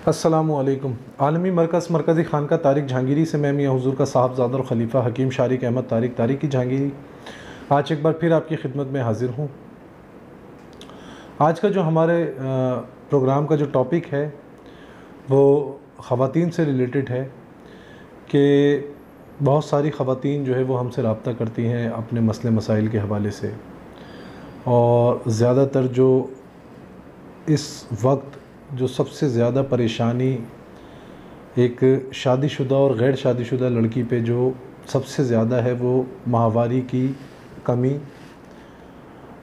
अस्सलामुअलैकुम। आलमी मरकज़ी खानका तारिक जहांगीरी से मैं मियां हुज़ूर का साहबज़ादा और ख़लीफ़ा हकीम शारिक अहमद तारिक जहांगीरी आज एक बार फिर आपकी खिदमत में हाज़िर हूँ। आज का जो हमारे प्रोग्राम का जो टॉपिक है वो ख़वातीन से रिलेटेड है कि बहुत सारी ख़वातीन जो है वो हमसे रब्ता करती हैं अपने मसले मसाइल के हवाले से, और ज़्यादातर जो इस वक्त जो सबसे ज़्यादा परेशानी एक शादीशुदा और गैर शादीशुदा लड़की पे जो सबसे ज़्यादा है वो माहवारी की कमी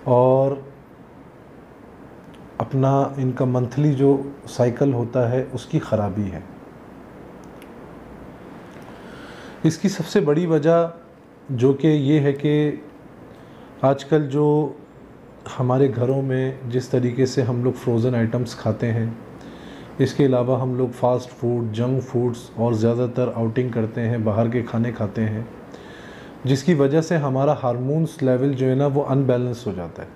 और अपना इनका मंथली जो साइकिल होता है उसकी ख़राबी है। इसकी सबसे बड़ी वजह जो कि ये है कि आजकल जो हमारे घरों में जिस तरीके से हम लोग फ्रोज़न आइटम्स खाते हैं, इसके अलावा हम लोग फ़ास्ट फूड, जंक फूड्स और ज़्यादातर आउटिंग करते हैं, बाहर के खाने खाते हैं, जिसकी वजह से हमारा हार्मोन्स लेवल जो है ना वो अनबैलेंस हो जाता है।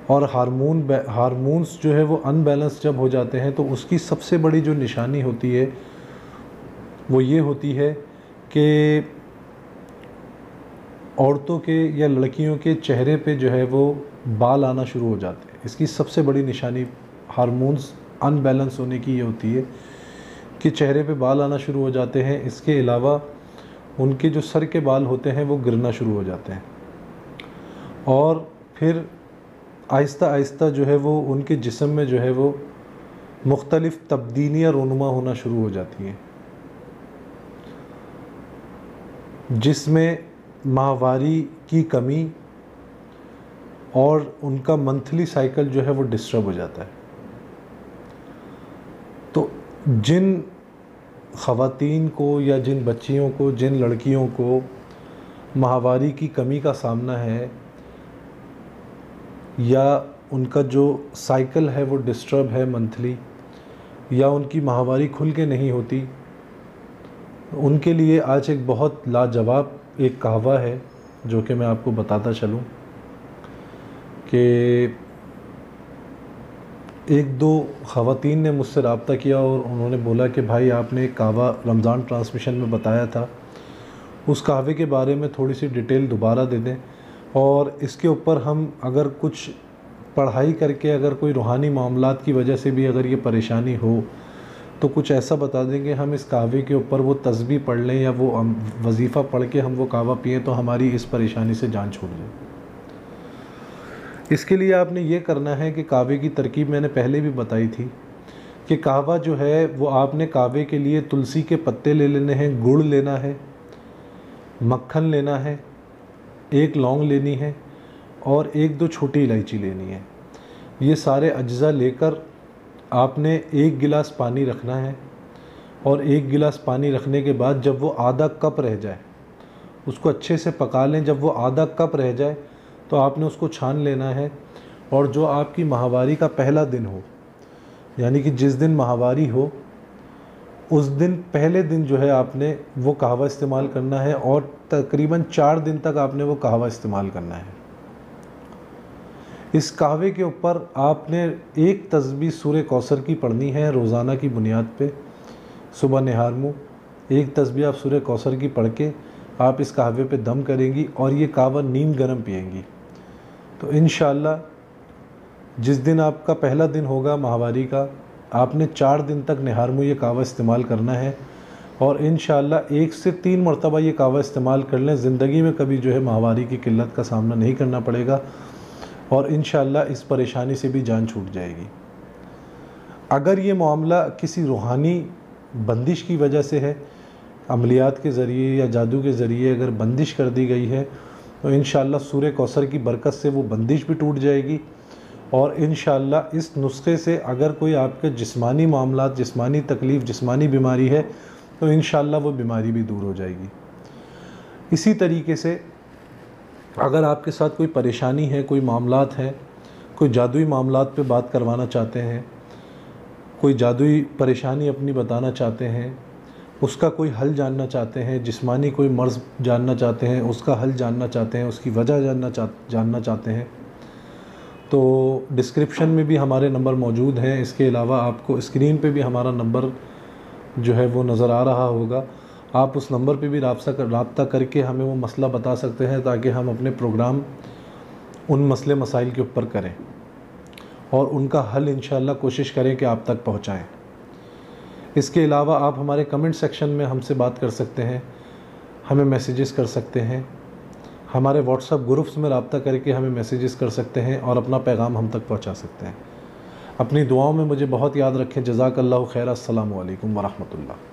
और हार्मोन्स जो है वो अनबैलेंस जब हो जाते हैं तो उसकी सबसे बड़ी जो निशानी होती है वो ये होती है कि औरतों के या लड़कियों के चेहरे पे जो है वो बाल आना शुरू हो जाते हैं। इसकी सबसे बड़ी निशानी हार्मोन्स अनबैलेंस होने की ये होती है कि चेहरे पे बाल आना शुरू हो जाते हैं। इसके अलावा उनके जो सर के बाल होते हैं वो गिरना शुरू हो जाते हैं, और फिर आहिस्ता आहिस्ता जो है वो उनके जिस्म में जो है वो मुख्तलिफ़ तब्दीलियाँ रूनुमा होना शुरू हो जाती हैं, जिसमें माहवारी की कमी और उनका मंथली साइकिल जो है वो डिस्टर्ब हो जाता है। तो जिन ख़वातीन को या जिन बच्चियों को, जिन लड़कियों को माहवारी की कमी का सामना है या उनका जो साइकिल है वो डिस्टर्ब है मंथली, या उनकी माहवारी खुल के नहीं होती, उनके लिए आज एक बहुत लाजवाब एक कहवा है जो कि मैं आपको बताता चलूँ कि एक दो ख़वातीन ने मुझसे रब्ता किया और उन्होंने बोला कि भाई आपने एक कहवा रमज़ान ट्रांसमिशन में बताया था, उस कहवे के बारे में थोड़ी सी डिटेल दोबारा दे दें, और इसके ऊपर हम अगर कुछ पढ़ाई करके अगर कोई रूहानी मामलात की वजह से भी अगर ये परेशानी हो तो कुछ ऐसा बता देंगे हम इस कहवे के ऊपर वो तस्बीह पढ़ लें या वो वजीफ़ा पढ़ के हम वो कहवा पिएँ तो हमारी इस परेशानी से जान छूट जाए। इसके लिए आपने ये करना है कि कहवे की तरकीब मैंने पहले भी बताई थी कि कहवा जो है वो आपने कहवे के लिए तुलसी के पत्ते ले लेने हैं, गुड़ लेना है, मक्खन लेना है, एक लौंग लेनी है और एक दो छोटी इलायची लेनी है। ये सारे अज्जा लेकर आपने एक गिलास पानी रखना है, और एक गिलास पानी रखने के बाद जब वो आधा कप रह जाए उसको अच्छे से पका लें। जब वो आधा कप रह जाए तो आपने उसको छान लेना है, और जो आपकी माहवारी का पहला दिन हो, यानी कि जिस दिन माहवारी हो उस दिन पहले दिन जो है आपने वो कहवा इस्तेमाल करना है, और तकरीबन 4 दिन तक आपने वो कहवा इस्तेमाल करना है। इस कहवे के ऊपर आपने एक तस्बीह सूरह कौसर की पढ़नी है रोज़ाना की बुनियाद पे, सुबह निहार मुँह एक तस्बीह आप सूरह कौसर की पढ़ के आप इस कहवे पे दम करेंगी और ये कहवा नीम गरम पिएंगी। तो इंशाअल्लाह जिस दिन आपका पहला दिन होगा माहवारी का, आपने 4 दिन तक निहार मुँह ये कहवा इस्तेमाल करना है, और इंशाअल्लाह 1 से 3 मरतबा ये कहवा इस्तेमाल कर लें। ज़िंदगी में कभी जो है माहवारी की किल्लत का सामना नहीं करना पड़ेगा, और इंशाअल्लाह इस परेशानी से भी जान छूट जाएगी। अगर ये मामला किसी रूहानी बंदिश की वजह से है, अमलियात के ज़रिए या जादू के ज़रिए अगर बंदिश कर दी गई है, तो इंशाअल्लाह सूरह कौसर की बरकत से वो बंदिश भी टूट जाएगी, और इंशाअल्लाह इस नुस्खे से अगर कोई आपके जिस्मानी मामलात, जिस्मानी तकलीफ़, जिस्मानी बीमारी है तो इंशाअल्लाह वो बीमारी भी दूर हो जाएगी। इसी तरीके से अगर आपके साथ कोई परेशानी है, कोई मामलात हैं, कोई जादुई मामलात पे बात करवाना चाहते हैं, कोई जादुई परेशानी अपनी बताना चाहते हैं, उसका कोई हल जानना चाहते हैं, जिस्मानी कोई मर्ज़ जानना चाहते हैं, उसका हल जानना चाहते हैं, उसकी वजह जानना चाहते हैं, तो डिस्क्रिप्शन में भी हमारे नंबर मौजूद हैं। इसके अलावा आपको स्क्रीन पे भी हमारा नंबर जो है वो नज़र आ रहा होगा। आप उस नंबर पे भी राब्ता करके हमें वो मसला बता सकते हैं, ताकि हम अपने प्रोग्राम उन मसले मसाइल के ऊपर करें और उनका हल इंशाअल्लाह कोशिश करें कि आप तक पहुँचाएँ। इसके अलावा आप हमारे कमेंट सेक्शन में हमसे बात कर सकते हैं, हमें मैसेजेस कर सकते हैं, हमारे व्हाट्सएप ग्रुप्स में राब्ता करके हमें मैसेजेस कर सकते हैं और अपना पैगाम हम तक पहुंचा सकते हैं। अपनी दुआओं में मुझे बहुत याद रखें। जज़ाकल्लाहु खैर। अस्सलामु अलैकुम व रहमतुल्लाह।